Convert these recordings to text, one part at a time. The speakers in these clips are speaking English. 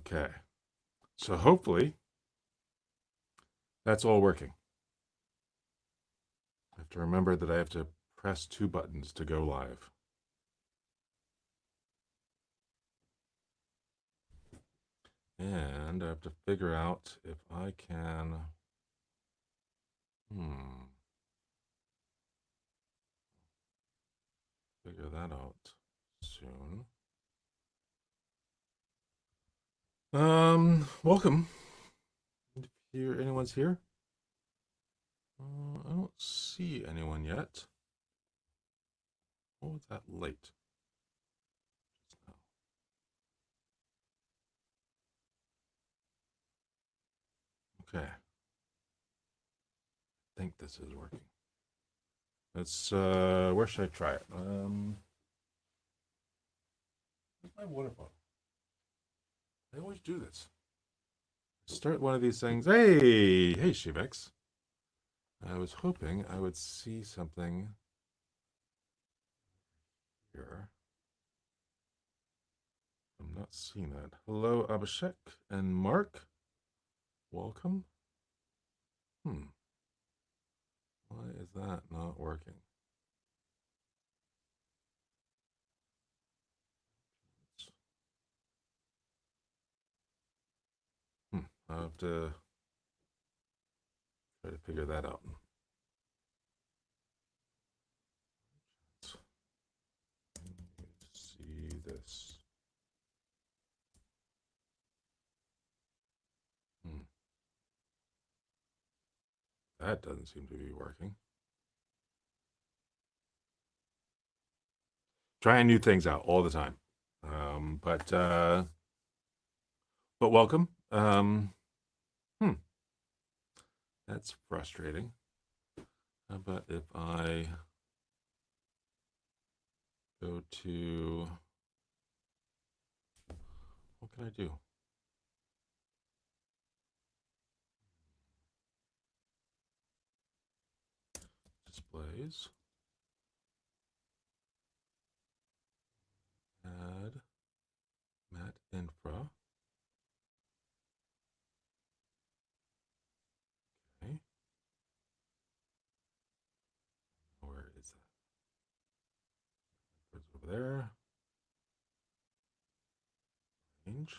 Okay. So hopefully that's all working. I have to remember that I have to press 2 buttons to go live. And I have to figure out if I can. Figure that out soon. Welcome. If anyone's here, I don't see anyone yet. What was that late? Okay. I think this is working. Let's, where should I try it? Where's my water bottle? I always do this. Start one of these things. Hey, Shivex. I was hoping I would see something here. I'm not seeing that. Hello, Abhishek and Mark. Welcome. Why is that not working? I'll have to try to figure that out. See this. That doesn't seem to be working. Trying new things out all the time. But welcome. That's frustrating. How about if I go to, what can I do? Displays. Add Mat Infra. Okay. Where is that? It's over there. Range.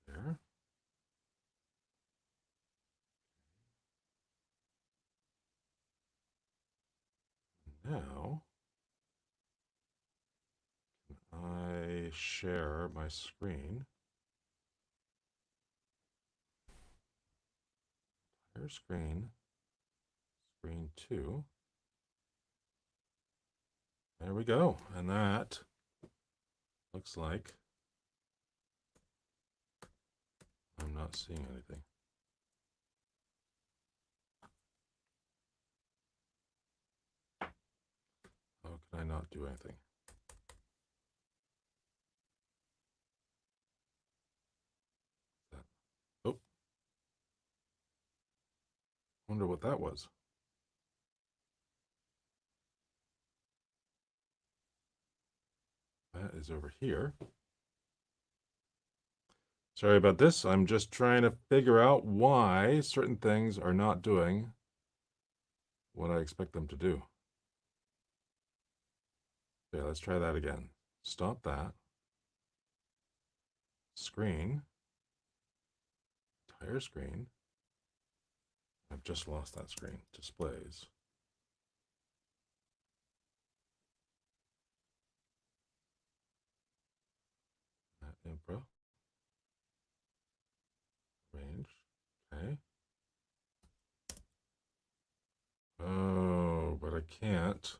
There. Now, I share my screen. Share screen. Screen 2. There we go. And that looks like I'm not seeing anything. How can I not do anything? Oh. Wonder what that was. That is over here. Sorry about this. I'm just trying to figure out why certain things are not doing what I expect them to do. Okay, let's try that again. Stop that. Screen. Entire screen. I've just lost that screen. Displays. Infra. Range. Okay. Oh, but I can't.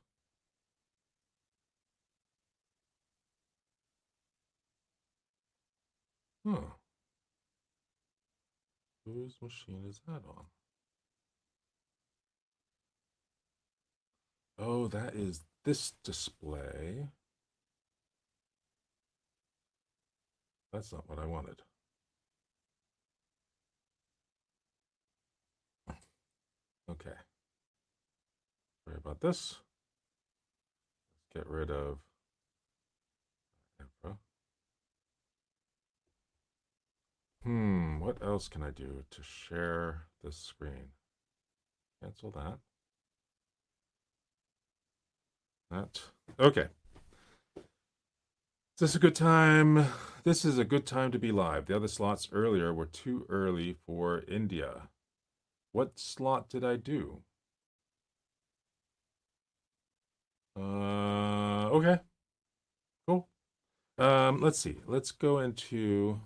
Huh. Whose machine is that on? Oh, that is this display. That's not what I wanted. Okay. Sorry about this. Let's get rid of What else can I do to share this screen? Cancel that. That. Okay. Is this a good time? This is a good time to be live. The other slots earlier were too early for India. What slot did I do? Okay. Cool. Let's see. Let's go into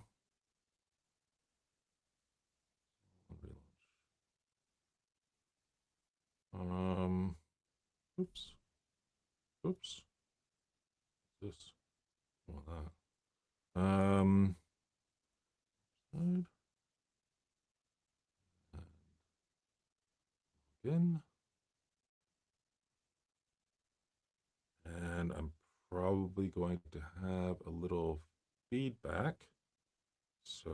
um oops. Oops. This. Well, that. Side. Again. And I'm probably going to have a little feedback. So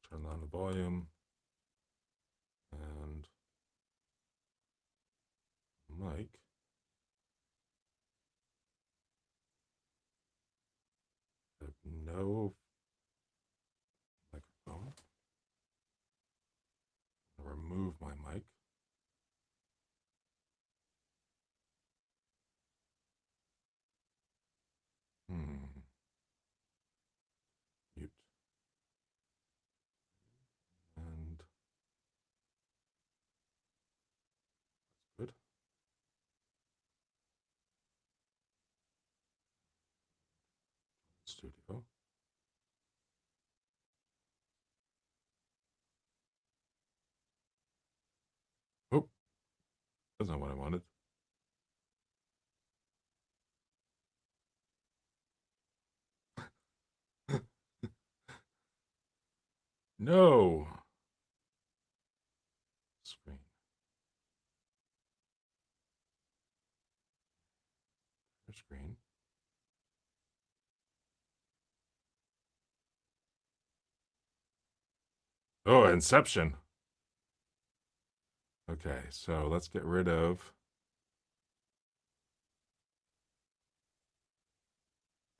turn on the volume and mic. I have no microphone. I'll remove my mic. Mute. And good. Studio. Oh, that's not what I wanted. No. Screen. Screen. Oh, Inception. Okay, so let's get rid of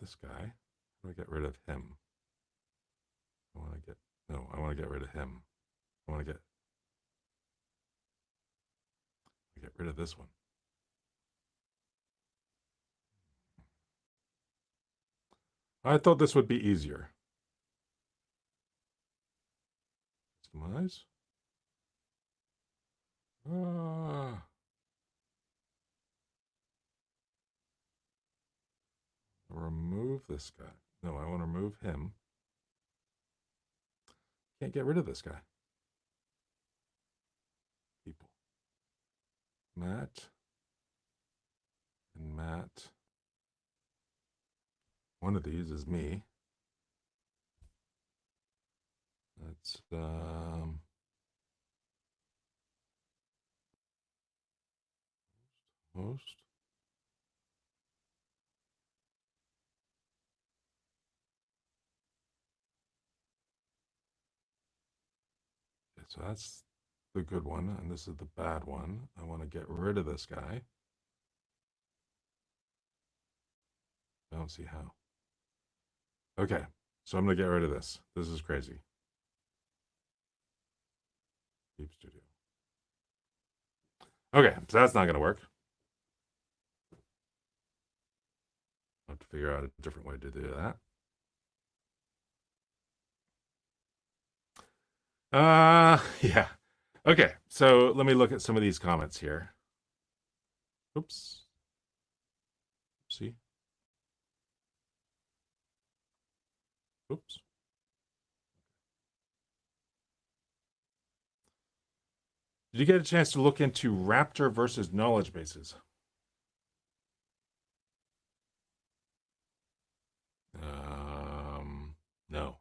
this guy. How do I get rid of him? I want to get, no, I want to get rid of him. I want to get rid of this one. I thought this would be easier. Customize. Remove this guy. No, I want to remove him. Can't get rid of this guy. People. Matt. And Matt. One of these is me. That's host. Okay, so that's the good one, and this is the bad one. I want to get rid of this guy. I don't see how. Okay, so I'm going to get rid of this. This is crazy. Deep Studio. Okay, so that's not going to work. I have to figure out a different way to do that. Yeah. Okay, so let me look at some of these comments here. Oops. See? Oops. Did you get a chance to look into Raptor versus knowledge bases? No.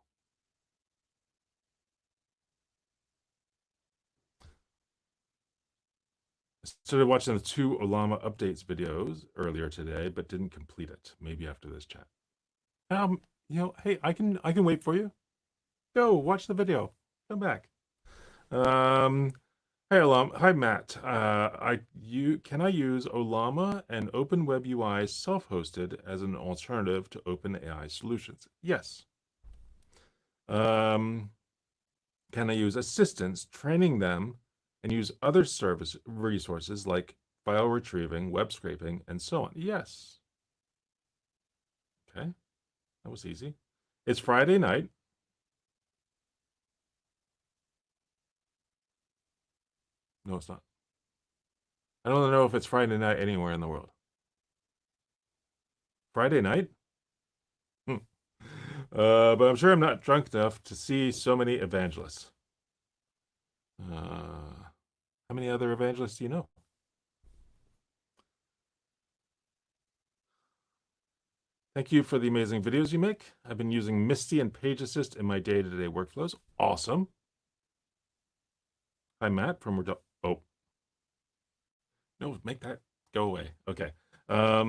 I started watching the 2 Ollama updates videos earlier today, but didn't complete it. Maybe after this chat. Hey, I can wait for you. Go watch the video. Come back. Hey Ollama. Hi Matt. Can I use Ollama and OpenWebUI self-hosted as an alternative to OpenAI solutions? Yes. Can I use assistants, training them, and use other service resources like file retrieving, web scraping, and so on? Yes. Okay, that was easy. It's Friday night. No, it's not. I don't know if it's Friday night anywhere in the world. Friday night? Hmm. But I'm sure I'm not drunk enough to see so many evangelists. How many other evangelists do you know? Thank you for the amazing videos you make. I've been using Misty and Page Assist in my day-to-day workflows. Awesome. Hi, Matt from Oh, no, make that go away. Okay. I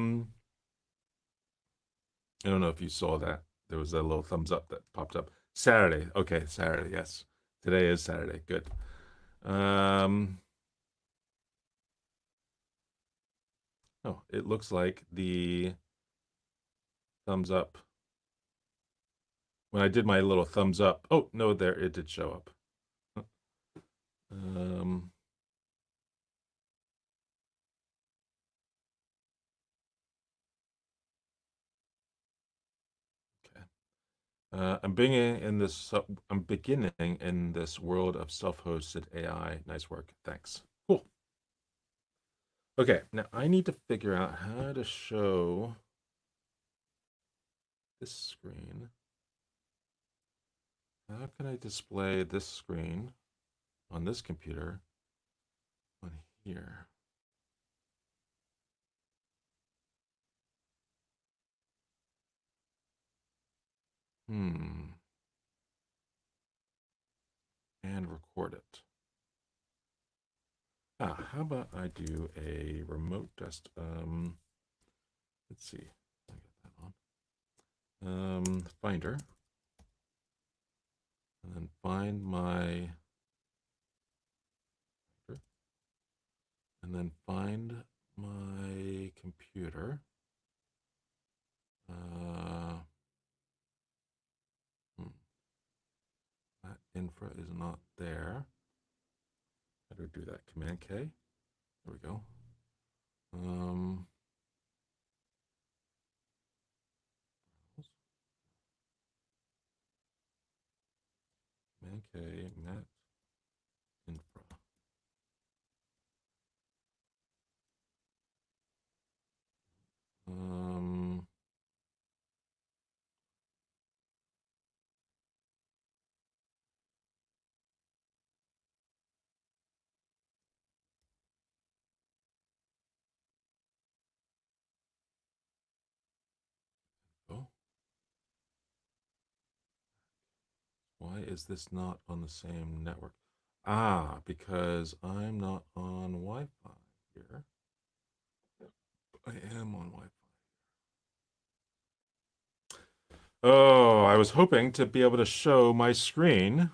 don't know if you saw that. There was a little thumbs up that popped up. Saturday. Okay, Saturday. Yes. Today is Saturday. Good. Oh, it looks like the thumbs up. When I did my little thumbs up. Oh, no, there it did show up. Um, okay. I'm beginning in this world of self-hosted AI. Nice work. Thanks. Cool. Okay, now I need to figure out how to show this screen. How can I display this screen on this computer on here? Hmm. And record it. How about I do a remote test? Let's see. I got that on. Finder. And then find my, and then find my computer. That infra is not there. How do we do that? Command K. There we go. Command K, Matt infra. Oh, why is this not on the same network? Because I'm not on Wi-Fi here. I am on Wi-Fi. Oh, I was hoping to be able to show my screen.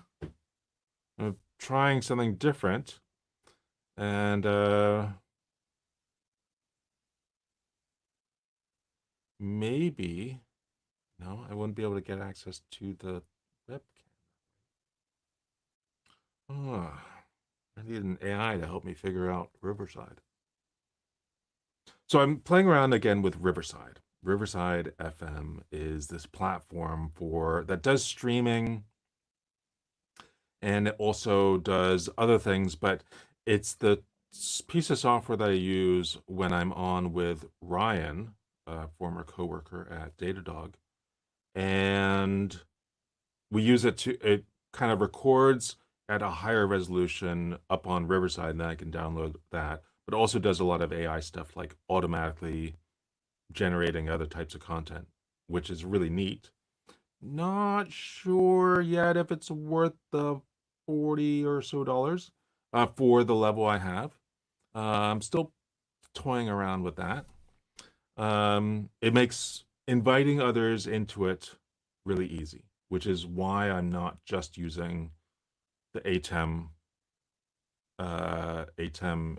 I'm trying something different. And maybe, no, I wouldn't be able to get access to the webcam. Oh, I need an AI to help me figure out Riverside. So I'm playing around again with Riverside. Riverside FM is this platform that does streaming, and it also does other things, but it's the piece of software that I use when I'm on with Ryan, a former coworker at Datadog, and we use it kind of records at a higher resolution up on Riverside, and then I can download that, but also does a lot of AI stuff like automatically generating other types of content, which is really neat. Not sure yet if it's worth the 40 or so dollars for the level I have. I'm still toying around with that. It makes inviting others into it really easy, which is why I'm not just using the ATEM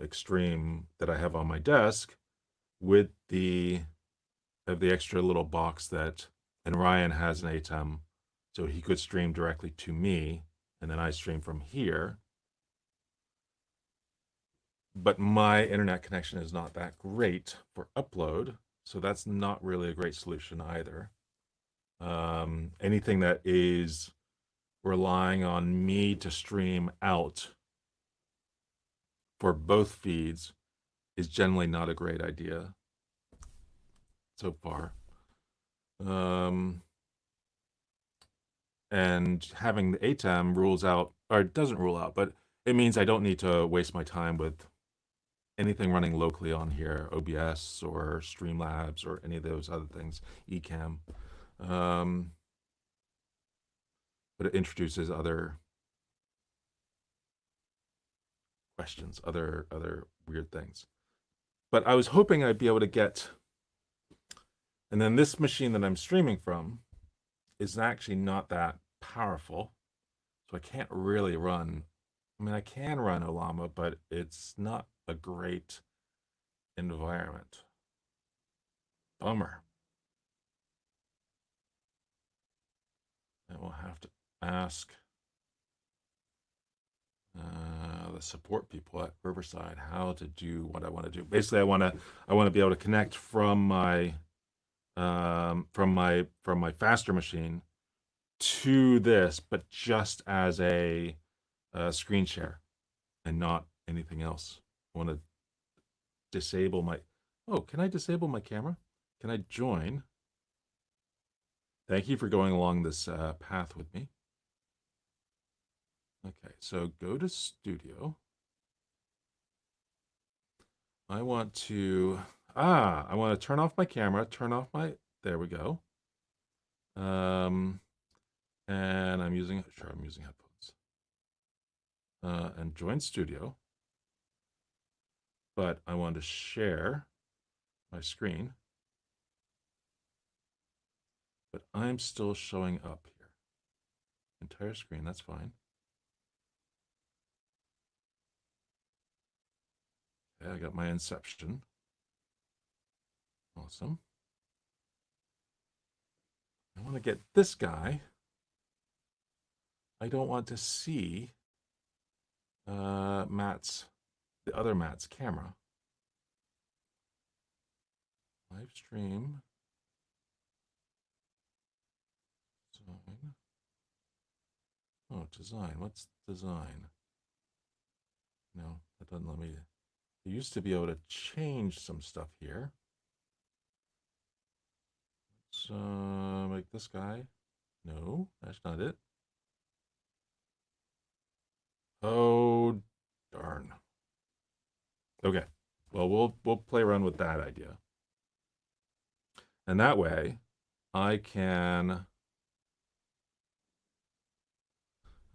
Extreme that I have on my desk with the extra little box that, and Ryan has an ATEM So he could stream directly to me, and then I stream from here. But my internet connection is not that great for upload, so that's not really a great solution either. Anything that is relying on me to stream out for both feeds is generally not a great idea so far. And having the ATEM rules out, or it doesn't rule out, but it means I don't need to waste my time with anything running locally on here, OBS or Streamlabs or any of those other things, Ecamm. But it introduces other questions, other weird things. But I was hoping I'd be able to get, and then this machine that I'm streaming from is actually not that powerful, so I can't really run. I mean, I can run Ollama, but it's not a great environment. Bummer. I will have to ask the support people at Riverside how to do what I want to do. Basically, I want to be able to connect from my faster machine to this, but just as a screen share and not anything else. I want to disable my. Oh, can I disable my camera? Can I join? Thank you for going along this path with me. Okay, so go to Studio. I want to turn off my camera, turn off my, there we go. And I'm using headphones. And join Studio. But I want to share my screen. But I'm still showing up here. Entire screen, that's fine. Okay, I got my inception. Awesome. I want to get this guy. I don't want to see the other Matt's camera. Live stream. Design. Oh, design. What's design? No, that doesn't let me. You used to be able to change some stuff here. Let's make this guy. No, that's not it. Oh, darn. Okay. Well, we'll play around with that idea. And that way, I can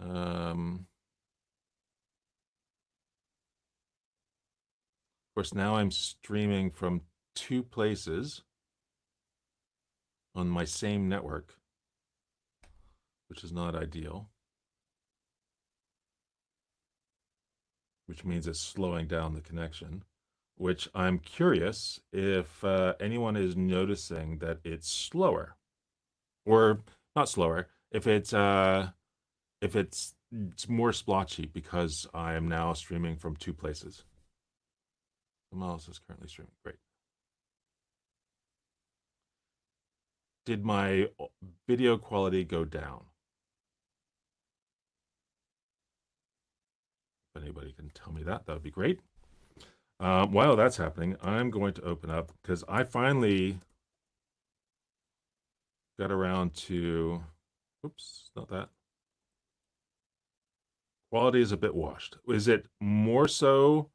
of course, now I'm streaming from two places on my same network, which is not ideal, which means it's slowing down the connection, which I'm curious if anyone is noticing that it's slower, or not slower, if it's more splotchy because I am now streaming from two places. Someone else is currently streaming. Great. Did my video quality go down? If anybody can tell me that, that would be great. While that's happening, I'm going to open up because I finally got around to, oops, not that. Quality is a bit washed. Is it more so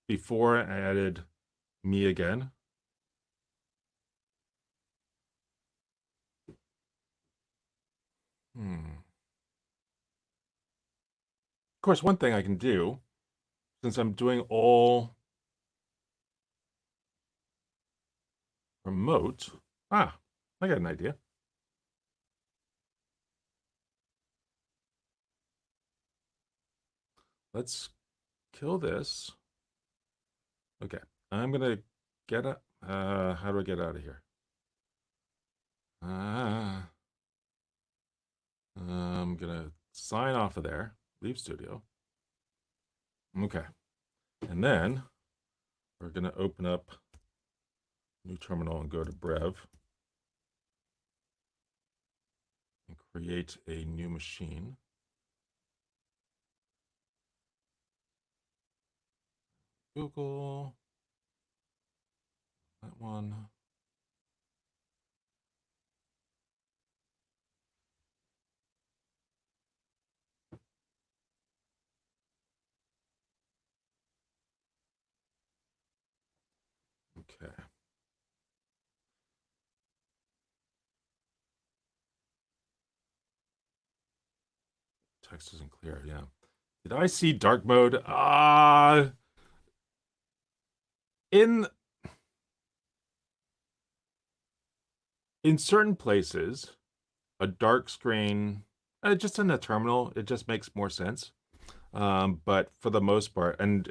before I added me again? Of course, one thing I can do, since I'm doing all remote, I got an idea. Let's kill this. Okay, I'm gonna get a, how do I get out of here? I'm gonna sign off of there, leave studio. Okay. And then we're gonna open up new terminal and go to Brev and create a new machine. Google, that one. Okay. Text isn't clear, yeah. Did I see dark mode? In certain places, a dark screen, just in the terminal, it just makes more sense. But for the most part, and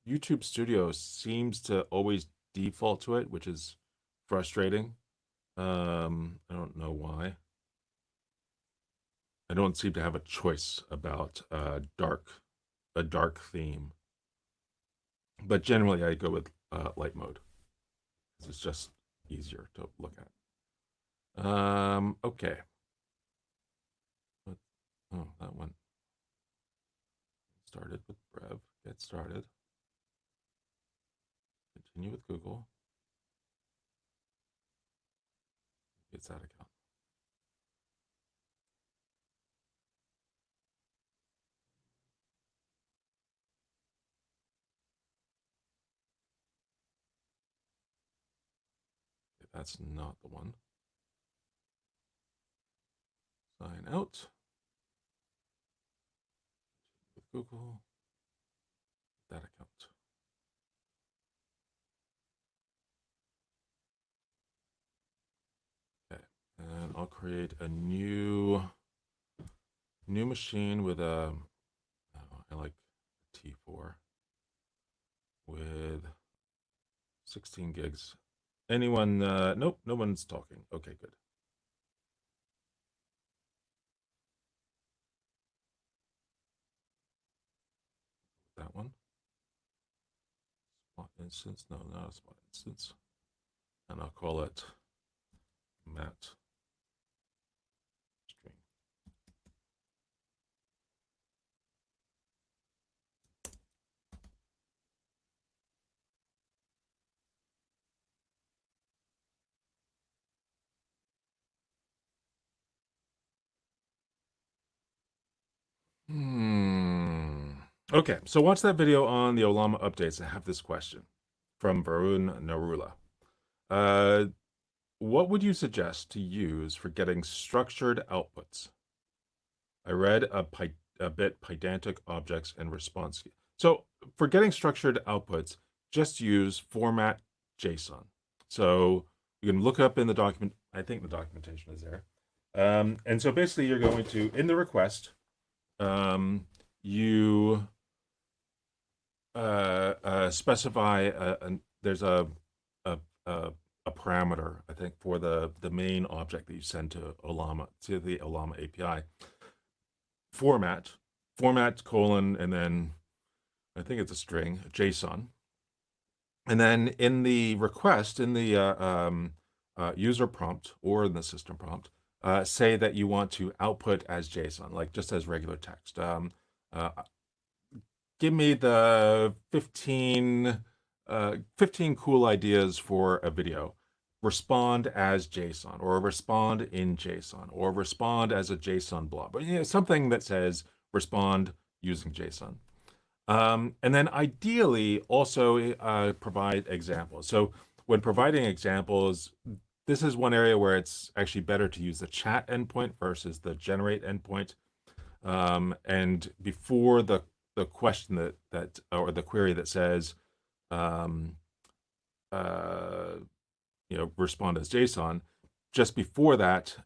YouTube Studio seems to always default to it, which is frustrating. I don't know why. I don't seem to have a choice about a dark theme. But generally, I go with light mode because it's just easier to look at. Okay. Oh, that one started with Brev. Get started. Continue with Google. It's that account. Okay, that's not the one. Sign out. With Google. That account. Okay, and I'll create a new machine with a. I like T4 with 16 gigs. Anyone? Nope, no one's talking. Okay, good. That one. Spot instance. No, not a spot instance. And I'll call it Matt string. Okay, so watch that video on the Ollama updates. I have this question from Varun Narula. What would you suggest to use for getting structured outputs? I read a bit pedantic objects and response. So for getting structured outputs, just use format JSON. So you can look up in the document. I think the documentation is there. And so basically you're going to, in the request, you specify there's a parameter, I think, for the main object that you send to Ollama, to the Ollama API. Format colon, and then I think it's a string, JSON. And then in the request, in the user prompt or in the system prompt, say that you want to output as JSON, like just as regular text. Give me the 15 cool ideas for a video. Respond as JSON, or respond in JSON, or respond as a JSON blob, but something that says respond using JSON. And then ideally also provide examples. So when providing examples, this is one area where it's actually better to use the chat endpoint versus the generate endpoint. And before the question that or the query that says, respond as JSON, just before that,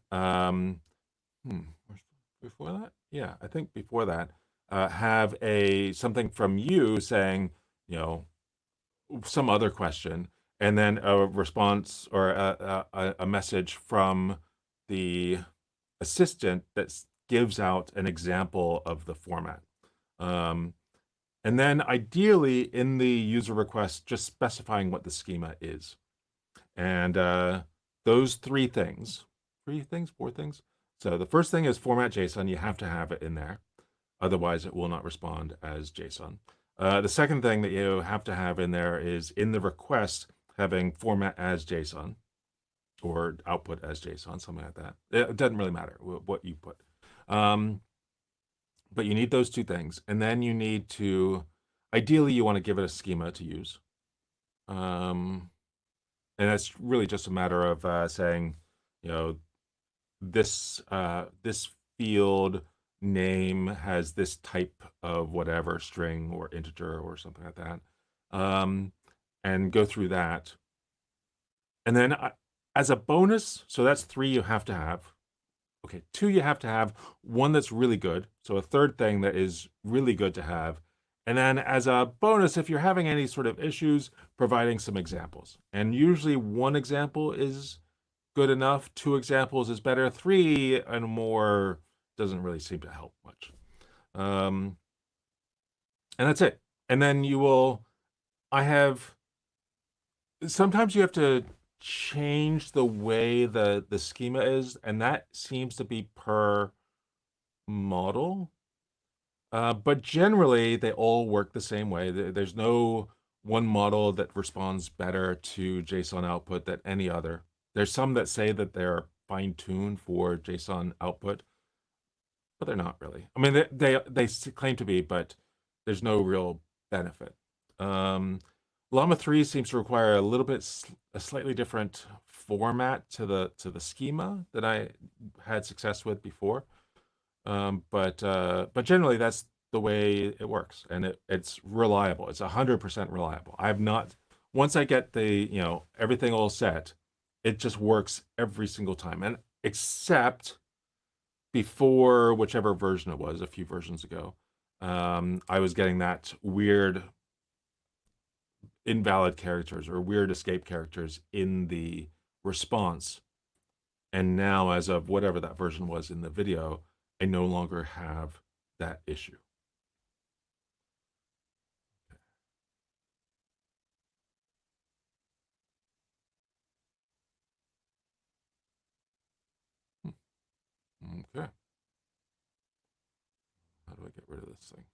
before that, yeah, I think before that, have something from you saying, some other question, and then a response or a message from the assistant that gives out an example of the format. Um, and then ideally in the user request, just specifying what the schema is. And those three things, four things. So the first thing is format JSON. You have to have it in there. Otherwise, it will not respond as JSON. The second thing that you have to have in there is in the request having format as JSON or output as JSON, something like that. It doesn't really matter what you put. But you need those two things. And then you need to, ideally, you want to give it a schema to use. And that's really just a matter of saying, you know, this field name has this type of whatever string or integer or something like that, and go through that. And then as a bonus, so that's 3 you have to have. Okay, 2 you have to have, 1 that's really good. So a third thing that is really good to have. And then as a bonus, if you're having any sort of issues, providing some examples. And usually 1 example is good enough. 2 examples is better. 3 and more doesn't really seem to help much. And that's it. And then sometimes you have to change the way the schema is, and that seems to be per model. But generally, they all work the same way. There's no one model that responds better to JSON output than any other. There's some that say that they're fine-tuned for JSON output, but they're not really. I mean, they claim to be, but there's no real benefit. Llama 3 seems to require a little bit a slightly different format to the schema that I had success with before. But generally that's the way it works, and it's reliable. It's 100% reliable. Once I get everything all set, it just works every single time. And except before whichever version it was, a few versions ago, I was getting that weird invalid characters or weird escape characters in the response. And now, as of whatever that version was in the video, I no longer have that issue. Okay. How do I get rid of this thing?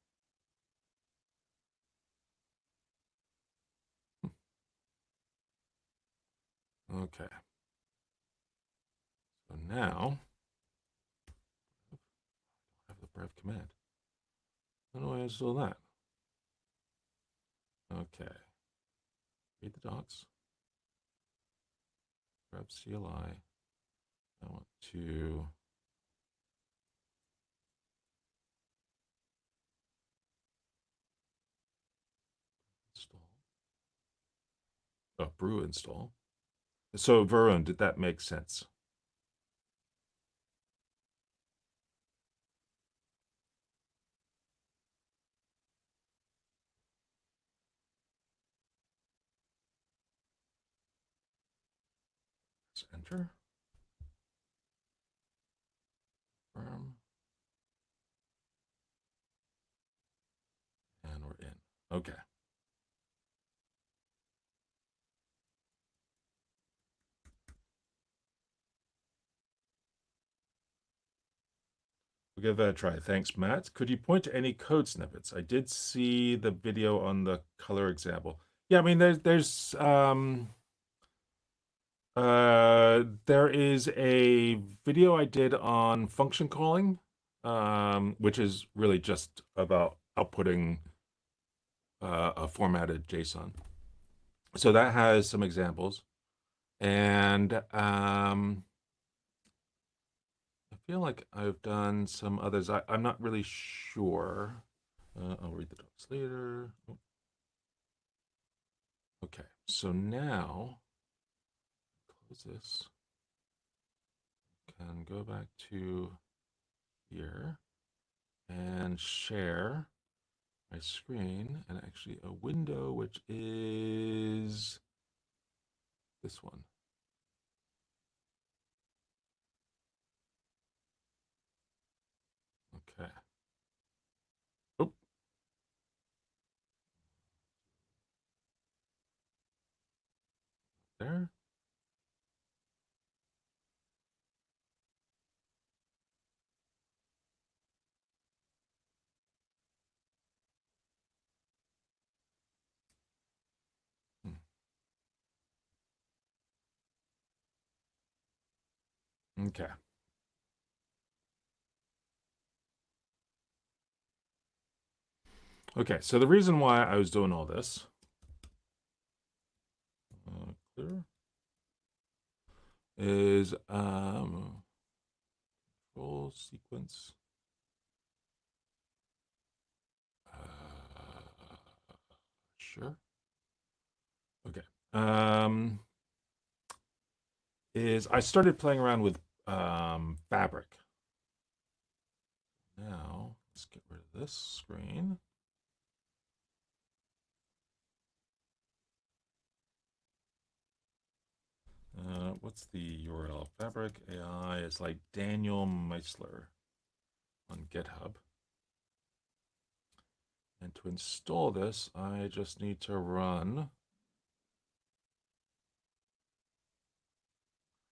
Okay. So now, I have the brev command. How do I install that? Okay. Read the docs. Grab CLI. I want to install. Oh, brew install. So Varun, did that make sense? Let's enter. Confirm. And we're in. Okay. We'll give that a try. Thanks, Matt. Could you point to any code snippets? I did see the video on the color example. Yeah, I mean, there is a video I did on function calling, which is really just about outputting a formatted JSON. So that has some examples, and I feel like I've done some others. I'm not really sure. I'll read the docs later. Oh. Okay, so now close this. Can go back to here and share my screen, and actually a window, which is this one. There. Hmm. Okay. Okay, so the reason why I was doing all this, clear, is control sequence. Sure. Okay. Is I started playing around with fabric. Now let's get rid of this screen. What's the URL? Fabric AI is like Daniel Meisler on GitHub. And to install this, I just need to run.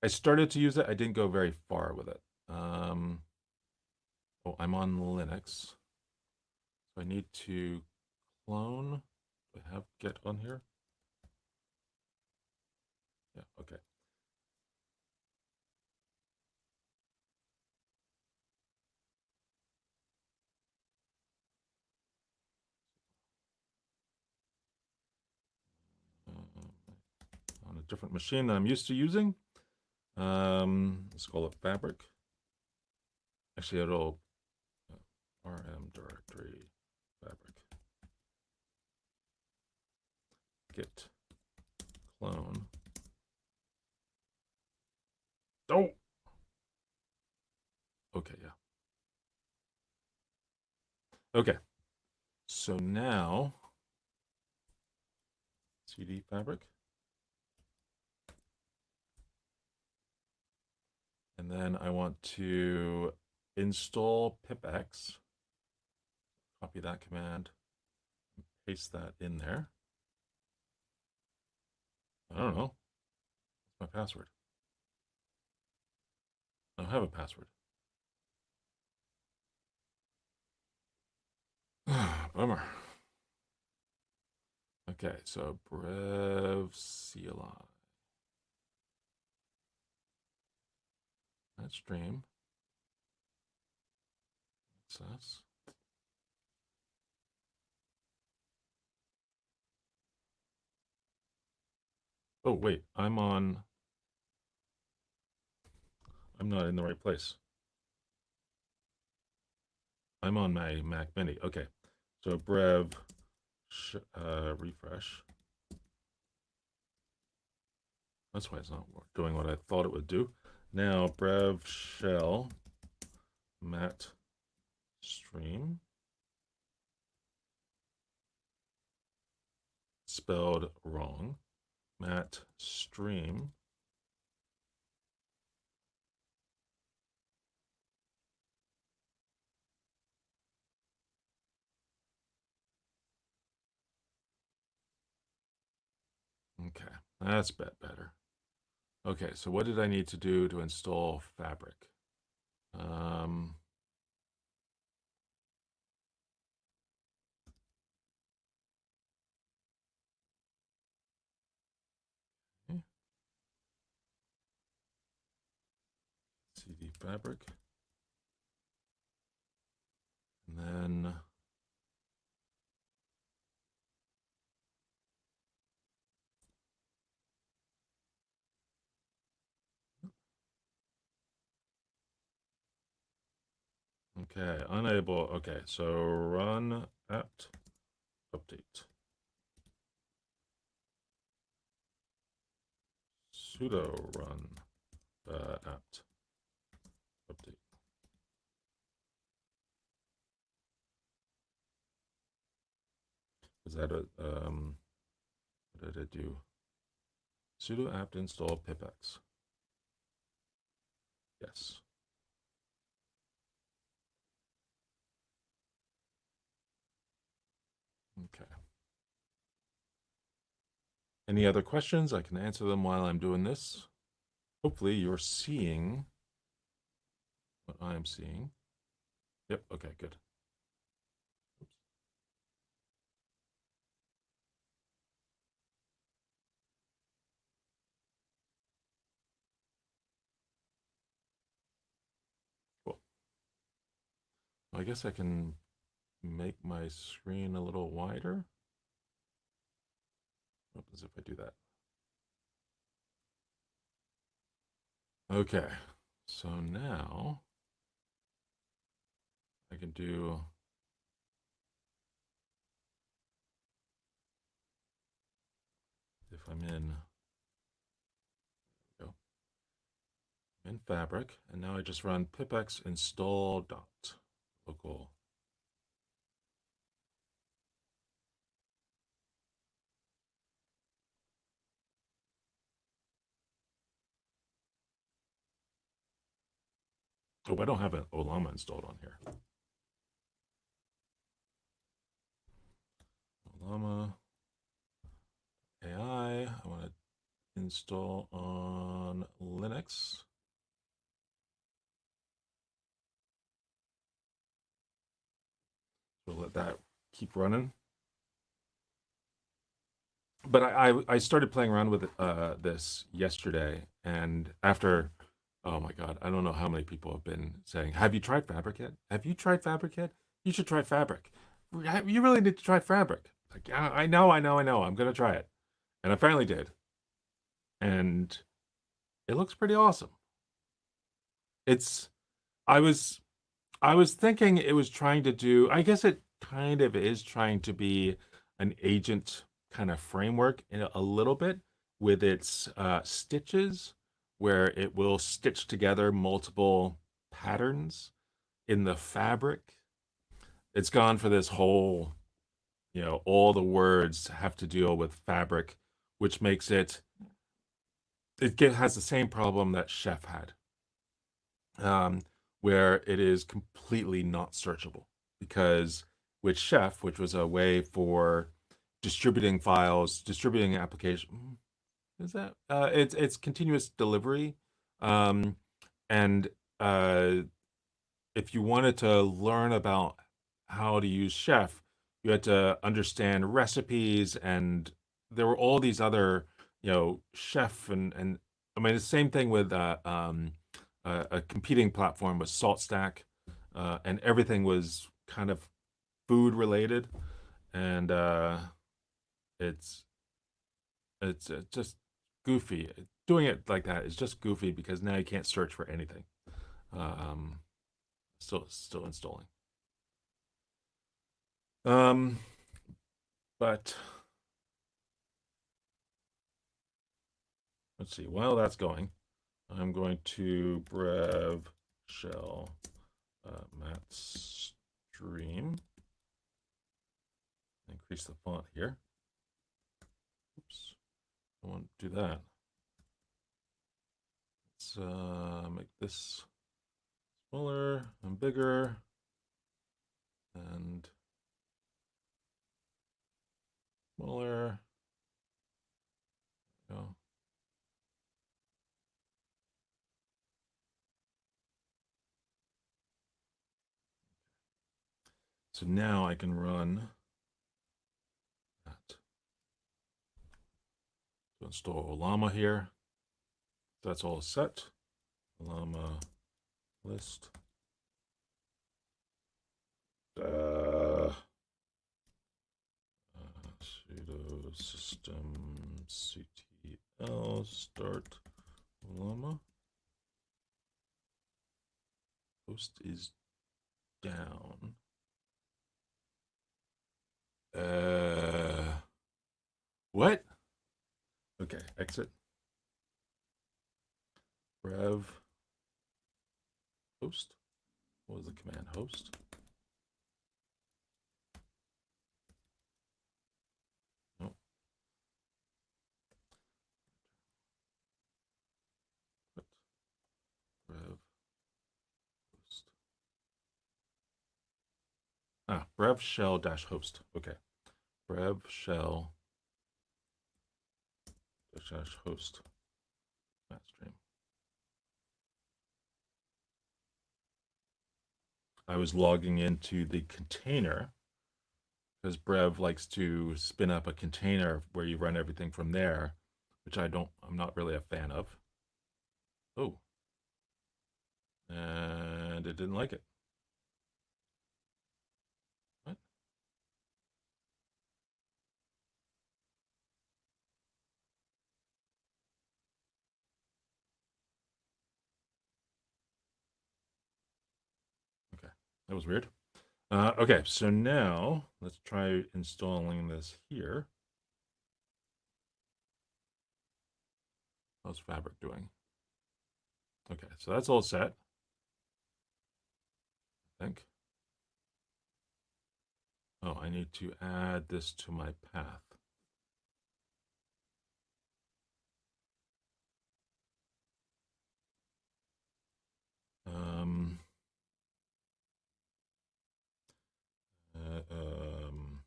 I started to use it. I didn't go very far with it. Oh, I'm on Linux. So I need to clone. Do I have Git on here? Yeah, okay. On a different machine that I'm used to using. Let's call it Fabric. Actually, it'll RM directory Fabric. Git clone. Oh! Okay, yeah. Okay. So now, CD Fabric. And then I want to install pipx. Copy that command, paste that in there. I don't know. What's my password? I don't have a password. Bummer. Okay, so brev CLI. That stream. Access. Oh, wait, I'm not in the right place. I'm on my Mac Mini. Okay, so brev refresh. That's why it's not doing what I thought it would do. Now brev shell mat stream. Spelled wrong. Mat stream. Okay, that's a bit better. Okay, so what did I need to do to install Fabric? Okay. CD Fabric. And then okay, unable. Okay, so run apt update. Sudo run apt update. Is that a what did it do? Sudo apt install pipx. Yes. Okay. any other questions, I can answer them while I'm doing this. Hopefully you're seeing what I'm seeing. Yep, okay, good. Oops. Cool. Well, I guess I can make my screen a little wider. What happens if I do that? Okay, so now I can do if I'm in Fabric, and now I just run pipx install dot local. Oh, I don't have an Ollama installed on here. Ollama AI, I want to install on Linux. So let that keep running. But I started playing around with this yesterday, and after, oh my God, I don't know how many people have been saying, "Have you tried Fabric yet? Have you tried Fabric yet? You should try Fabric. You really need to try Fabric." Like, yeah, I know. I'm gonna try it, and I finally did, and it looks pretty awesome. It's I was I was thinking it was trying to do, I guess it kind of is trying to be an agent kind of framework in a little bit with its stitches, where it will stitch together multiple patterns in the fabric. It's gone for this whole, all the words have to deal with fabric, which makes it has the same problem that Chef had, um, where it is completely not searchable. Because with Chef, which was a way for distributing files, distributing application, is that it's continuous delivery, um, and uh, if you wanted to learn about how to use Chef, you had to understand recipes, and there were all these other, Chef and I mean the same thing with a competing platform was SaltStack, and everything was kind of food related, and it's it's just goofy. Doing it like that is just goofy because now you can't search for anything. Um, still installing. Um, but let's see. While that's going, I'm going to brev shell mat stream. Increase the font here. Oops, I want to do that. Let's make this smaller and bigger, and smaller. Go. So now I can run that. So install Ollama here. That's all set. Ollama list. Sudo system ctl start Ollama. Host is down. What? Okay, exit. Rev host. What was the command? Host. No. What? Rev host. Brev shell dash host. Okay. Brev shell / host stream. I was logging into the container because Brev likes to spin up a container where you run everything from there, which I'm not really a fan of. Oh, and it didn't like it. What? Okay, that was weird. Okay, so now let's try installing this here. How's Fabric doing? Okay, so that's all set, I think. Oh, I need to add this to my path. Um, uh, um,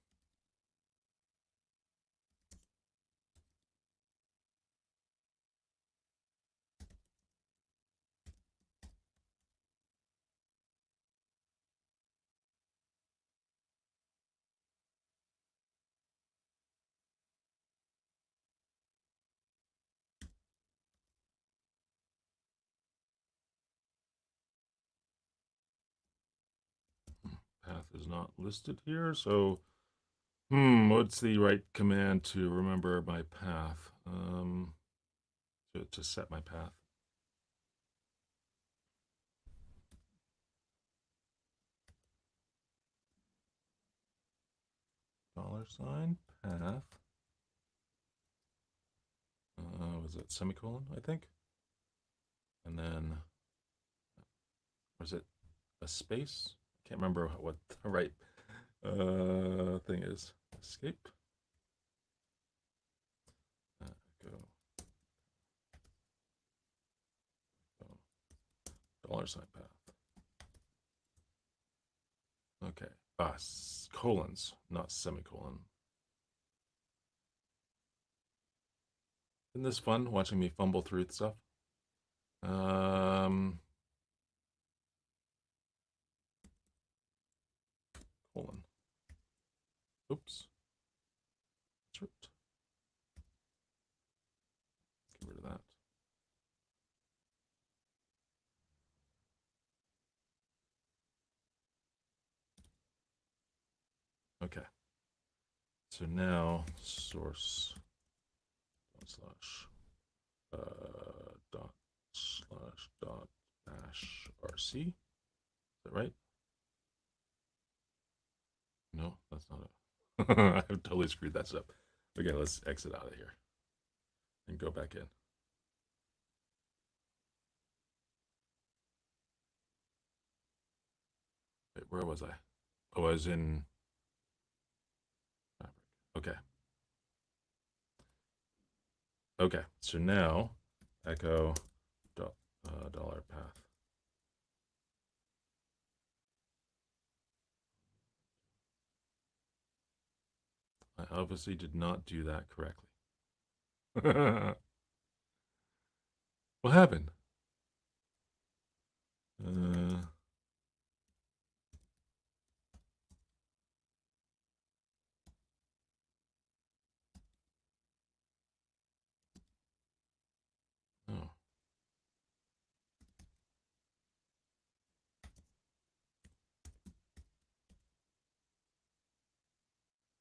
path is not listed here, so what's the right command to remember my path? To set my path. $, path. Was it semicolon, I think? And then, was it a space? I can't remember what the right thing is. Escape. Go. $, path. Okay. Colons, not semicolon. Isn't this fun, watching me fumble through stuff? Colon. Oops. Get rid of that. Okay. So now source dot dash rc. Is that right? No, that's not it. I have totally screwed that up. Okay, let's exit out of here and go back in. Wait, where was I? Oh, I was in Fabric. Okay. Okay, so now echo dollar path. I obviously did not do that correctly. What happened? Oh.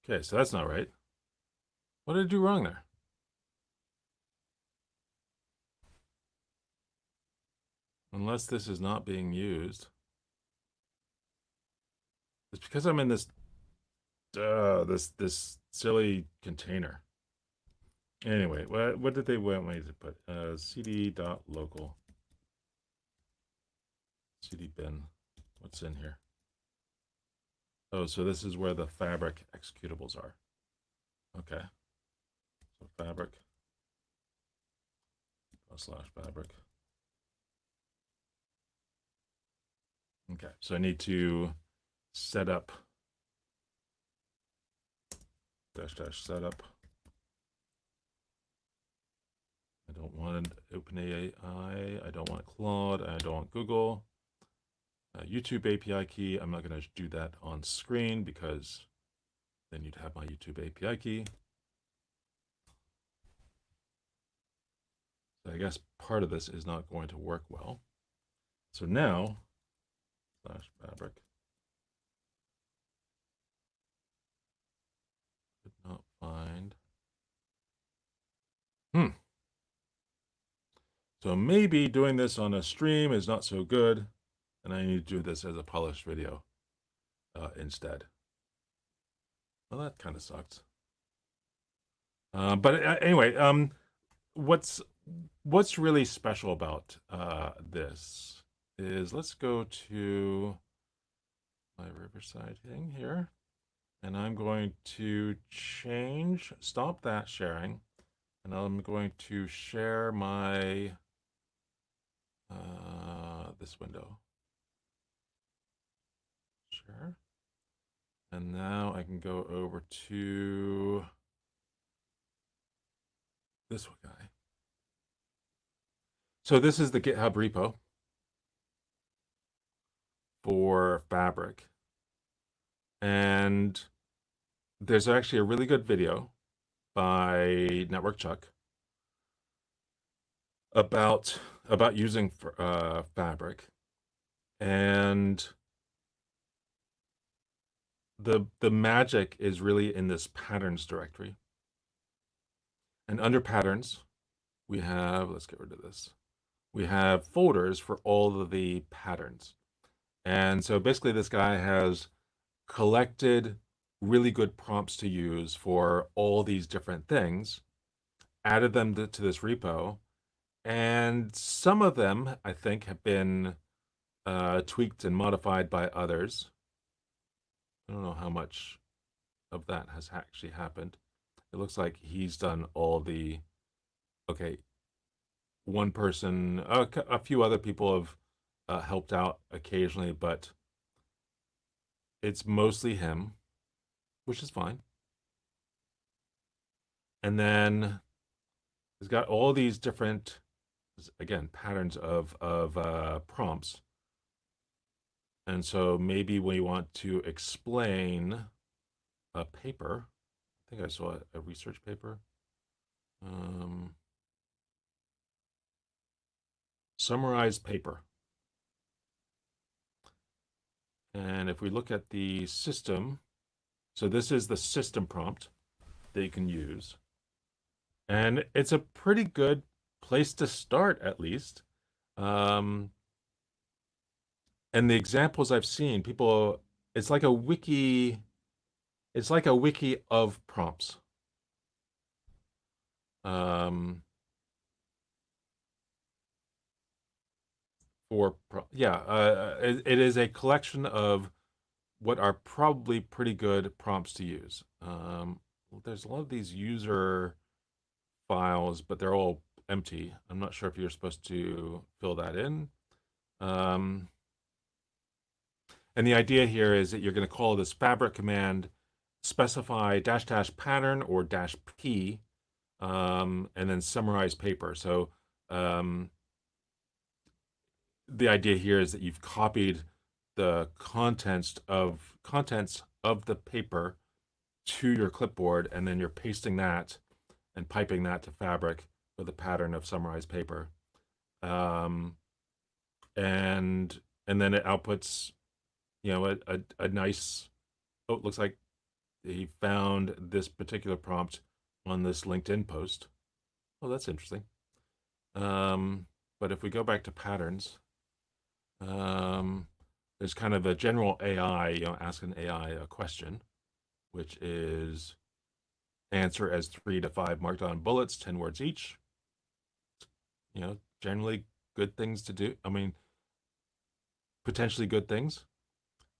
Okay, so that's not right. What did I do wrong there? Unless this is not being used. It's because I'm in this this silly container. Anyway, what did they want me to put? cd.local cd bin. What's in here? Oh, so this is where the Fabric executables are. Okay. So Fabric / Fabric. Okay, so I need to set up -- setup want OpenAI. I don't want Claude. I don't want Google. YouTube API key. I'm not going to do that on screen because then you'd have my YouTube API key. So I guess part of this is not going to work well. So now, /fabric. Could not find. So maybe doing this on a stream is not so good, and I need to do this as a polished video instead. Well, that kind of sucks. But anyway, what's really special about this is, let's go to my Riverside thing here, and I'm going to stop that sharing, and I'm going to share my this window. Share. And now I can go over to this guy. So this is the GitHub repo for Fabric. And there's actually a really good video by Network Chuck about using Fabric. And the magic is really in this patterns directory. And under patterns, we have, let's get rid of this. We have folders for all of the patterns. And so basically this guy has collected really good prompts to use for all these different things, added them to this repo, and some of them, I think, have been tweaked and modified by others. I don't know how much of that has actually happened. It looks like he's done all the, okay, one person, a few other people have helped out occasionally, but it's mostly him, which is fine. And then he's got all these different, again, patterns of prompts. And so maybe we want to explain a paper. I think I saw a research paper. Summarized paper. And if we look at the system, so this is the system prompt that you can use. And it's a pretty good place to start, at least. And the examples I've seen, people, it's like a wiki of prompts. It is a collection of what are probably pretty good prompts to use. There's a lot of these user files, but they're all empty. I'm not sure if you're supposed to fill that in. And the idea here is that you're going to call this fabric command, specify -- pattern or -p, and then summarize paper. So the idea here is that you've copied the contents of the paper to your clipboard, and then you're pasting that and piping that to Fabric with a pattern of summarized paper. And then it outputs, a nice, it looks like he found this particular prompt on this LinkedIn post. Oh, that's interesting. But if we go back to patterns, there's kind of a general AI, ask an AI a question, which is answer as 3 to 5 marked on bullets, 10 words each. Generally good things to do. I mean, potentially good things.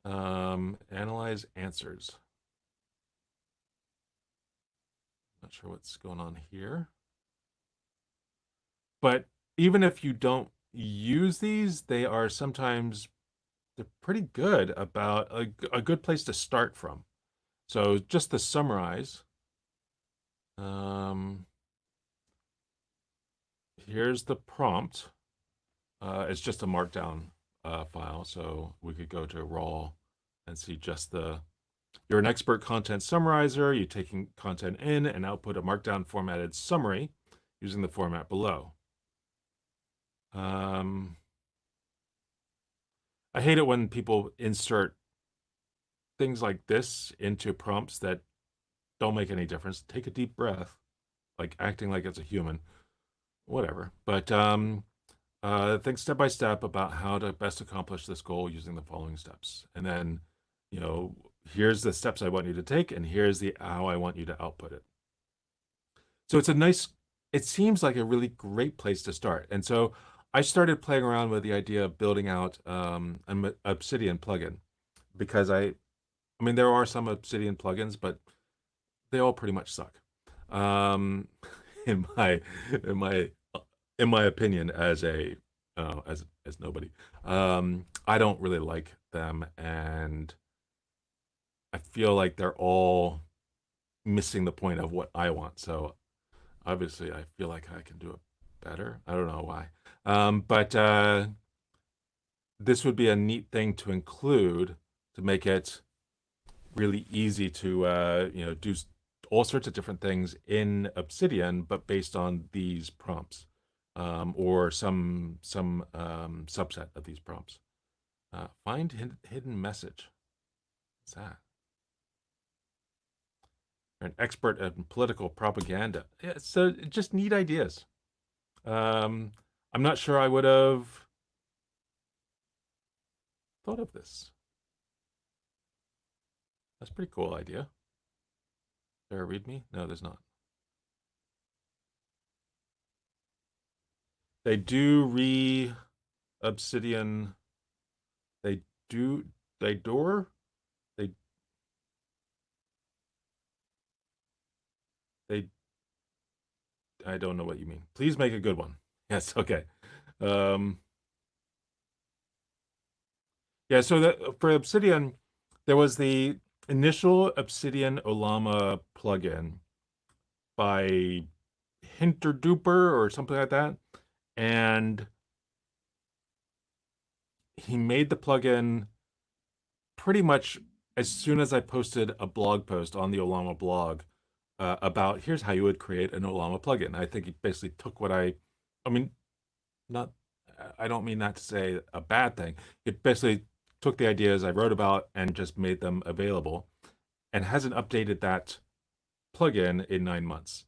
Analyze answers. Not sure what's going on here. But even if you don't use these, they are sometimes, they're pretty good about a good place to start from. So just to summarize, here's the prompt. It's just a markdown file, so we could go to raw and see just the. You're an expert content summarizer. You're taking content in and output a markdown formatted summary using the format below. I hate it when people insert things like this into prompts that don't make any difference. Take a deep breath, like acting like it's a human, whatever. But think step by step about how to best accomplish this goal using the following steps. And then, here's the steps I want you to take, and here's the how I want you to output it. So it seems like a really great place to start. And so I started playing around with the idea of building out an Obsidian plugin, because I mean, there are some Obsidian plugins, but they all pretty much suck. In my opinion, as nobody, I don't really like them, and I feel like they're all missing the point of what I want. So obviously, I feel like I can do it better. I don't know why, but this would be a neat thing to include to make it really easy to do all sorts of different things in Obsidian, but based on these prompts, or some subset of these prompts. Find hidden message. What's that? You're an expert in political propaganda. Yeah, so just neat ideas. I'm not sure I would have thought of this. That's a pretty cool idea. Is there a README? No, there's not. They do Obsidian. They do. They door. They. They. I don't know what you mean. Please make a good one. Yes. Okay. Yeah. So that for Obsidian, there was the initial Obsidian Ollama plugin by Hinterduper or something like that, and he made the plugin pretty much as soon as I posted a blog post on the Ollama blog about here's how you would create an Ollama plugin. I think he basically took what I mean, not, I don't mean that to say a bad thing. It basically took the ideas I wrote about and just made them available, and hasn't updated that plugin in 9 months.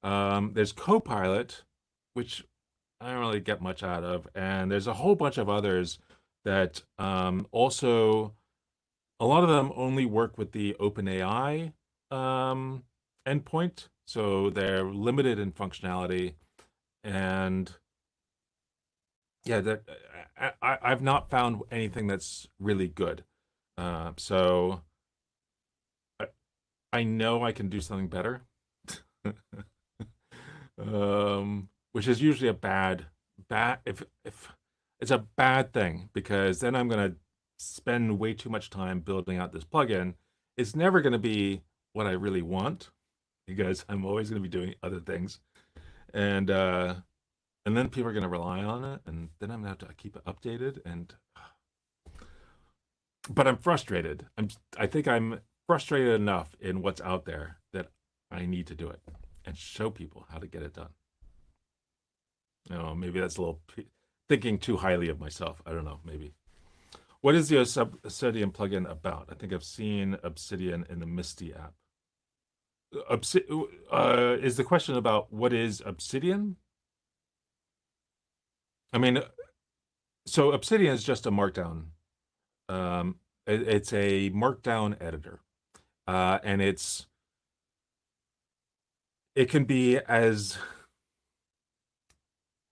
There's Copilot, which I don't really get much out of, and there's a whole bunch of others that also, a lot of them only work with the OpenAI endpoint, so they're limited in functionality, and yeah, I've not found anything that's really good. So I know I can do something better, which is usually a bad if it's a bad thing, because then I'm gonna spend way too much time building out this plugin. It's never gonna be what I really want, because I'm always gonna be doing other things, and then people are gonna rely on it, and then I'm gonna have to keep it updated, and but I'm frustrated. I think I'm frustrated enough in what's out there that I need to do it and show people how to get it done. Maybe that's a little thinking too highly of myself. I don't know, maybe. What is the Obsidian plugin about? I think I've seen Obsidian in the Misty app. Is the question about what is Obsidian? I mean, so Obsidian is just a markdown. It's a markdown editor, and it can be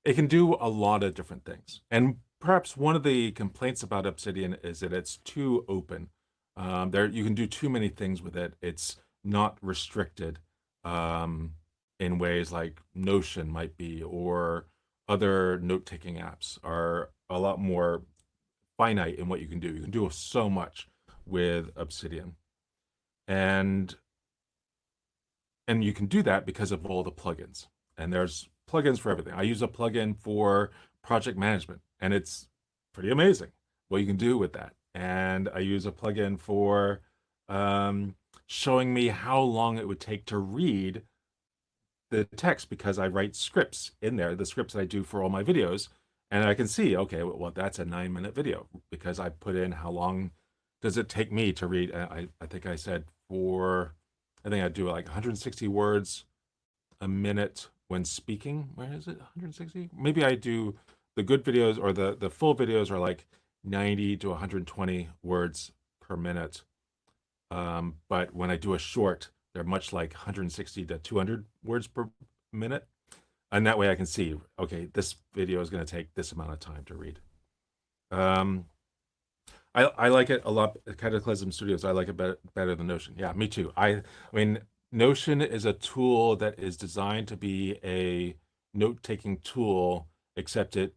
it can do a lot of different things. And perhaps one of the complaints about Obsidian is that it's too open. You can do too many things with it. It's not restricted in ways like Notion might be, or other note-taking apps are a lot more finite in what you can do. You can do so much with Obsidian, and you can do that because of all the plugins. And there's plugins for everything. I use a plugin for project management, and it's pretty amazing what you can do with that. And I use a plugin for um, showing me how long it would take to read the text because I write scripts in there, the scripts that I do for all my videos, and I can see, okay, well, that's a 9-minute video because I put in how long does it take me to read. I think I said I think I do like 160 words a minute when speaking. Where is it? 160? Maybe I do the good videos or the full videos are like 90 to 120 words per minute. But when I do a short, they're much like 160 to 200 words per minute. And that way I can see, okay, this video is going to take this amount of time to read. I like it a lot. Cataclysm Studios, I like it better than Notion. Yeah, me too. I mean, Notion is a tool that is designed to be a note-taking tool, except the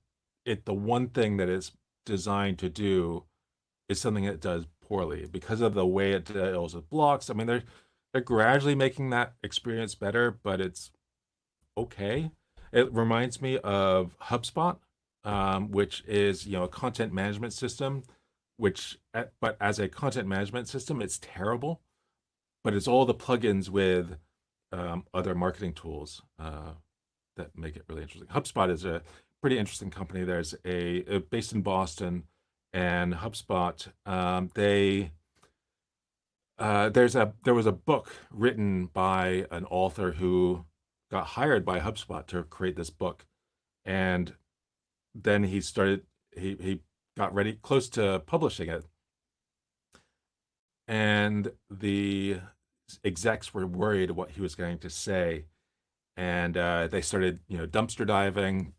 one thing that it's designed to do is something it does poorly because of the way it deals with blocks. I mean, they're gradually making that experience better, but it's okay. It reminds me of HubSpot, which is a content management system, but as a content management system, it's terrible. But it's all the plugins with other marketing tools that make it really interesting. HubSpot is a pretty interesting company. There's a based in Boston, and HubSpot there was a book written by an author who got hired by HubSpot to create this book, and then he got ready close to publishing it, and the execs were worried what he was going to say, and they started dumpster diving,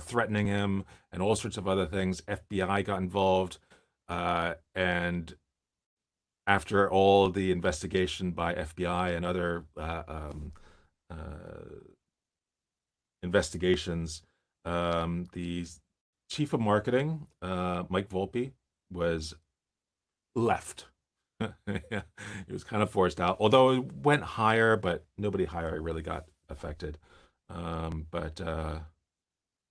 threatening him, and all sorts of other things. FBI got involved, and after all the investigation by FBI and other investigations, the chief of marketing, Mike Volpe, was left. He was kind of forced out, although it went higher, but nobody higher really got affected. But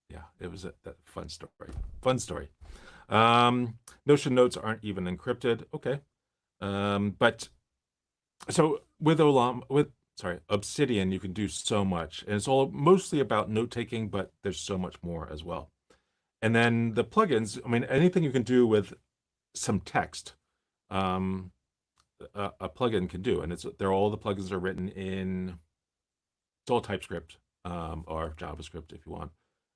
yeah, it was a fun story. Fun story. Notion notes aren't even encrypted. Okay. But so with Obsidian, you can do so much, and it's all mostly about note taking, but there's so much more as well. And then the plugins, I mean, anything you can do with some text, a plugin can do, and they're all the plugins are written in it's all TypeScript or JavaScript if you want,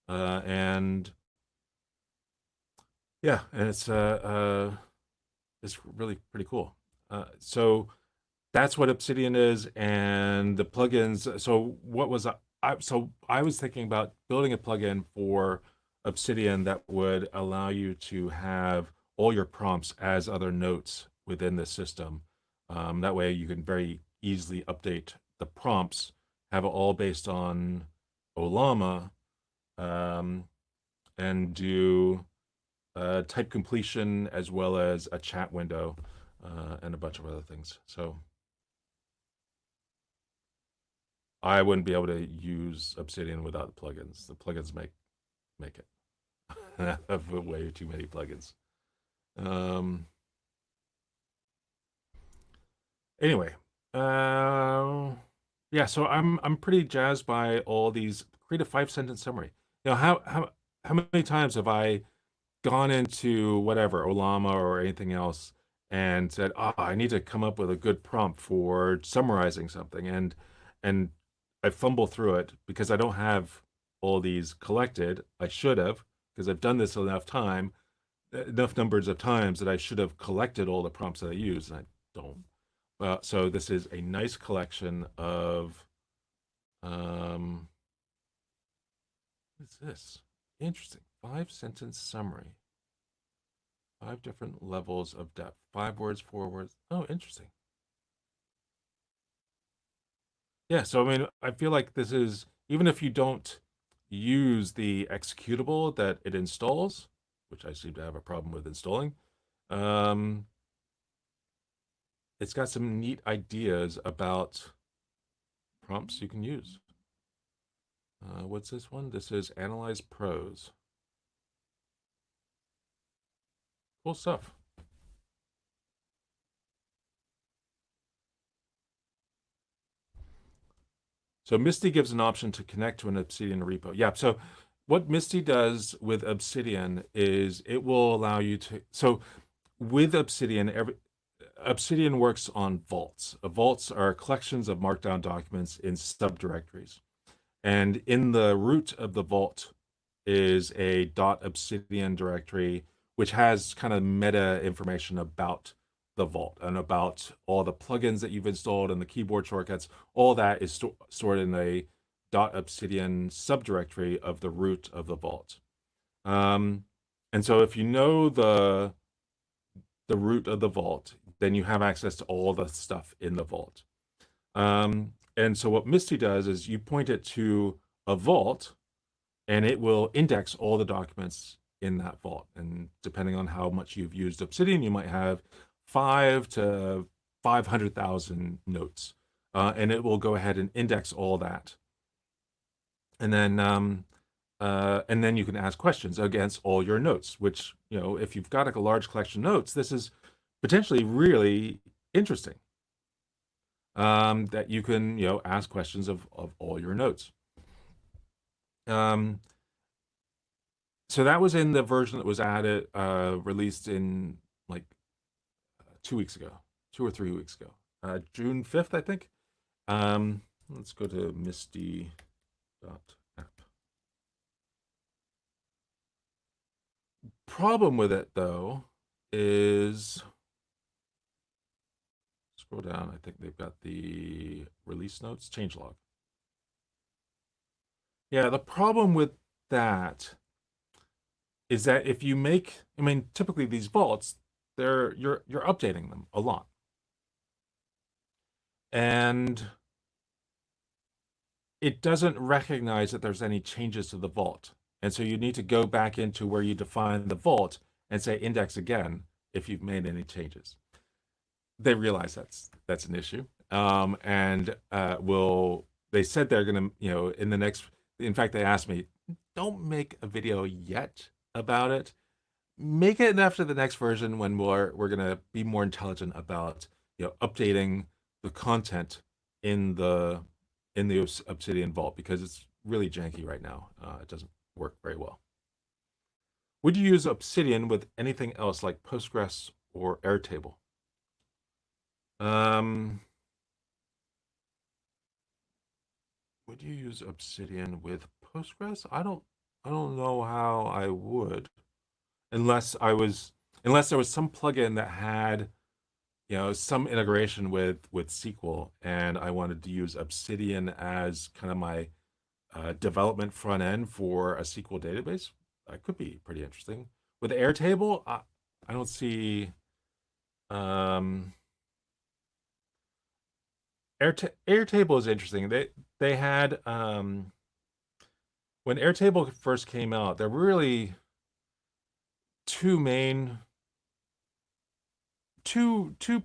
and yeah, and it's really pretty cool. So that's what Obsidian is, and the plugins. So what was I was thinking about building a plugin for Obsidian that would allow you to have all your prompts as other notes within the system. That way you can very easily update the prompts, have it all based on Ollama, and do type completion as well as a chat window and a bunch of other things. So I wouldn't be able to use Obsidian without the plugins. The plugins make it. I have way too many plugins. Anyway, yeah. So I'm pretty jazzed by all these. Create a 5-sentence summary. How many times have I gone into whatever Ollama or anything else and said, "Oh, I need to come up with a good prompt for summarizing something," and I fumble through it because I don't have all these collected. I should have, because I've done this enough numbers of times that I should have collected all the prompts that I use, and I don't. So this is a nice collection of what's this? Interesting. 5-sentence summary. 5 different levels of depth. 5 words, 4 words. Oh, interesting. Yeah, so I mean, I feel like this is, even if you don't use the executable that it installs, which I seem to have a problem with installing, um, it's got some neat ideas about prompts you can use. What's this one? This is Analyze Pros. Cool stuff. So Misty gives an option to connect to an Obsidian repo. Yeah. So what Misty does with Obsidian is it will allow you to. So with Obsidian, Obsidian works on vaults. Vaults are collections of markdown documents in subdirectories. And in the root of the vault is a .obsidian directory, which has kind of meta information about the vault and about all the plugins that you've installed and the keyboard shortcuts. All that is stored in a .obsidian subdirectory of the root of the vault. And so if you know the root of the vault, then you have access to all the stuff in the vault. And so what Misty does is you point it to a vault, and it will index all the documents in that vault. And depending on how much you've used Obsidian, you might have 5 to 500,000 notes. And it will go ahead and index all that. And then you can ask questions against all your notes, which, if you've got a large collection of notes, this is potentially really interesting. That you can, ask questions of all your notes. So that was in the version that was added, released in like 2 weeks ago, 2 or 3 weeks ago, June 5th, I think. Let's go to misty.app. Problem with it though is, scroll down, I think they've got the release notes, changelog. Yeah, the problem with that is that if you make, typically these vaults, you're updating them a lot. And it doesn't recognize that there's any changes to the vault. And so you need to go back into where you define the vault and say index again if you've made any changes. They realize that's an issue. They said they're going to, in fact, they asked me, don't make a video yet about it. Make it after the next version when we're going to be more intelligent about, updating the content in the Obsidian vault, because it's really janky right now. It doesn't work very well. Would you use Obsidian with anything else like Postgres or Airtable? Would you use Obsidian with Postgres? I don't know how I would, unless there was some plugin that had, some integration with SQL, and I wanted to use Obsidian as kind of my development front end for a SQL database. That could be pretty interesting. With Airtable, I don't see. Airtable is interesting. They had, when Airtable first came out, there were really two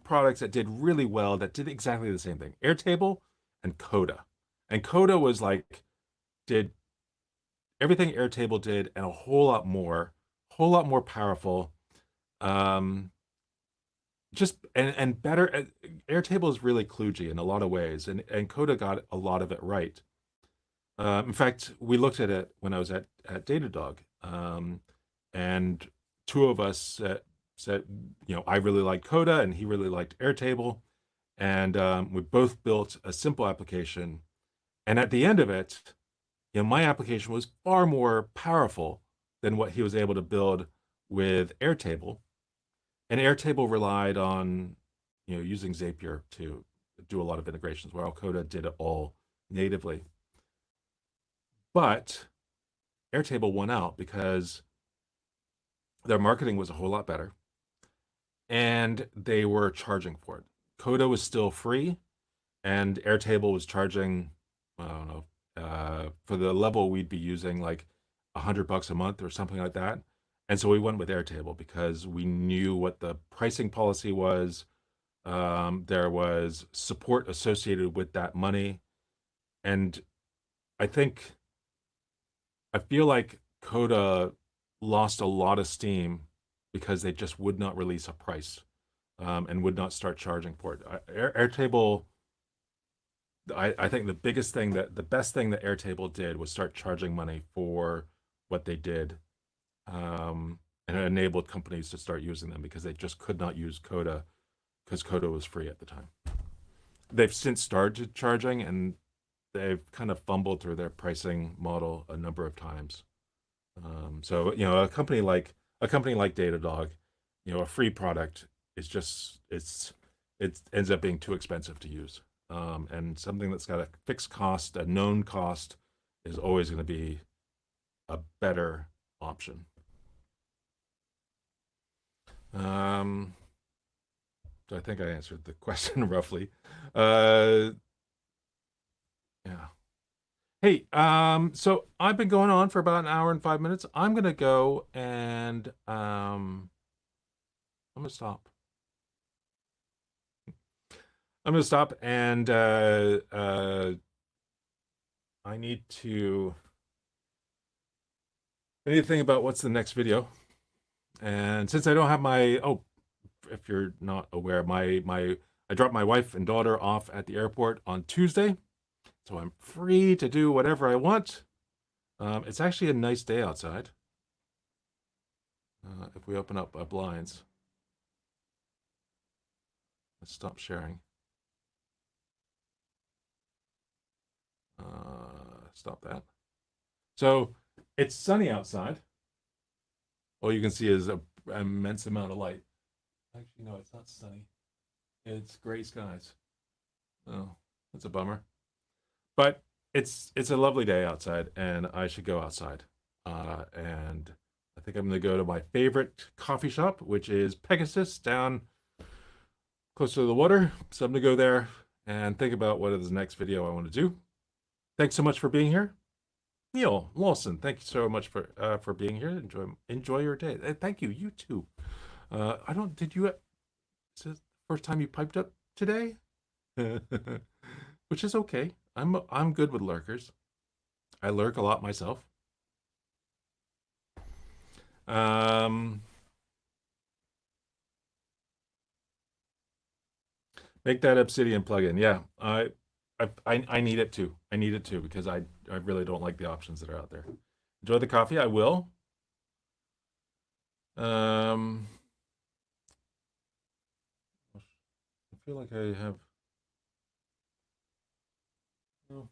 products that did really well, that did exactly the same thing: Airtable and Coda. And Coda was like, did everything Airtable did and a whole lot more powerful. Just and better. Airtable is really kludgy in a lot of ways, and Coda got a lot of it right. In fact, we looked at it when I was at Datadog, and two of us said, I really like Coda and he really liked Airtable, and we both built a simple application. And at the end of it, my application was far more powerful than what he was able to build with Airtable. And Airtable relied on, using Zapier to do a lot of integrations, while Coda did it all natively. But Airtable won out because their marketing was a whole lot better, and they were charging for it. Coda was still free, and Airtable was charging, I don't know, for the level we'd be using, like $100 a month or something like that. And so we went with Airtable because we knew what the pricing policy was. There was support associated with that money. And I think I feel like Coda lost a lot of steam because they just would not release a price, and would not start charging for it. Airtable, I think the best thing that Airtable did was start charging money for what they did, um, and it enabled companies to start using them because they just could not use Coda because Coda was free at the time. They've since started charging, and they've kind of fumbled through their pricing model a number of times. So a company like Datadog, a free product is just it ends up being too expensive to use. And something that's got a fixed cost, a known cost, is always going to be a better option. So I think I answered the question roughly. Uh, yeah. Hey, so I've been going on for about an hour and 5 minutes. I'm gonna go and I'm gonna stop. I'm gonna stop and I need to think about what's the next video. And since I don't have if you're not aware, I dropped my wife and daughter off at the airport on Tuesday, so I'm free to do whatever I want. It's actually a nice day outside. If we open up our blinds, let's stop sharing. Stop that. So it's sunny outside. All you can see is an immense amount of light. Actually, no, it's not sunny. It's gray skies. Oh, that's a bummer. But it's a lovely day outside, and I should go outside. And I think I'm going to go to my favorite coffee shop, which is Pegasus down close to the water. So I'm going to go there and think about what is the next video I want to do. Thanks so much for being here. Neil Lawson, thank you so much for being here. Enjoy your day. Thank you. You too. Did you? Is this the first time you piped up today? Which is okay. I'm good with lurkers. I lurk a lot myself. Make that Obsidian plugin. Yeah, I need it too. I need it too because I really don't like the options that are out there. Enjoy the coffee. I will. I feel like I have. Oh.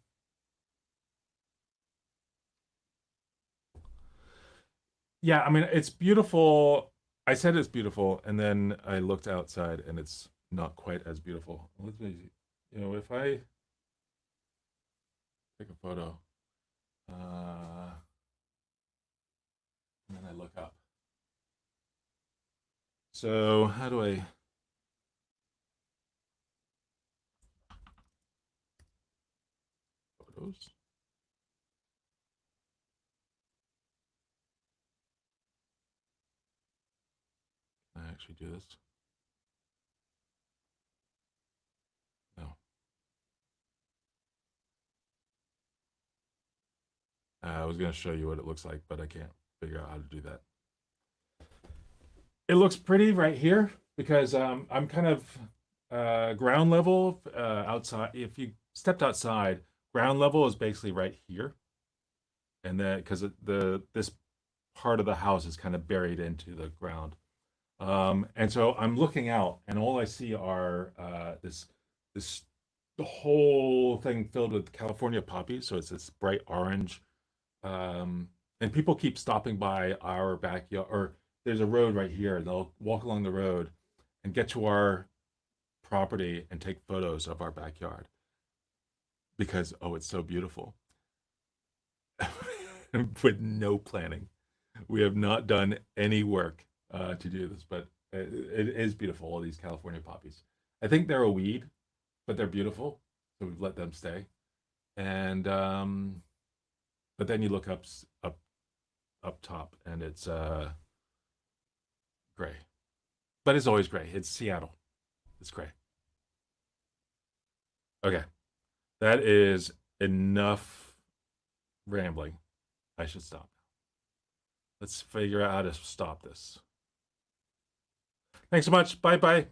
Yeah, I mean it's beautiful. I said it's beautiful, and then I looked outside, and it's not quite as beautiful. Let me, if I take a photo, and then I look up. So how do I? Photos. Can I actually do this? No. I was going to show you what it looks like, but I can't figure out how to do that. It looks pretty right here because I'm kind of ground level outside. If you stepped outside, ground level is basically right here, and then because this part of the house is kind of buried into the ground, and so I'm looking out, and all I see are this the whole thing filled with California poppies. So it's this bright orange, and people keep stopping by our backyard, or there's a road right here, and they'll walk along the road and get to our property and take photos of our backyard because it's so beautiful. With no planning, we have not done any work to do this, but it is beautiful. All these California poppies. I think they're a weed, but they're beautiful, so we've let them stay. And but then you look up top, and it's gray, but it's always gray. It's Seattle. It's gray. Okay, that is enough rambling. I should stop. Let's figure out how to stop this. Thanks so much. Bye-bye.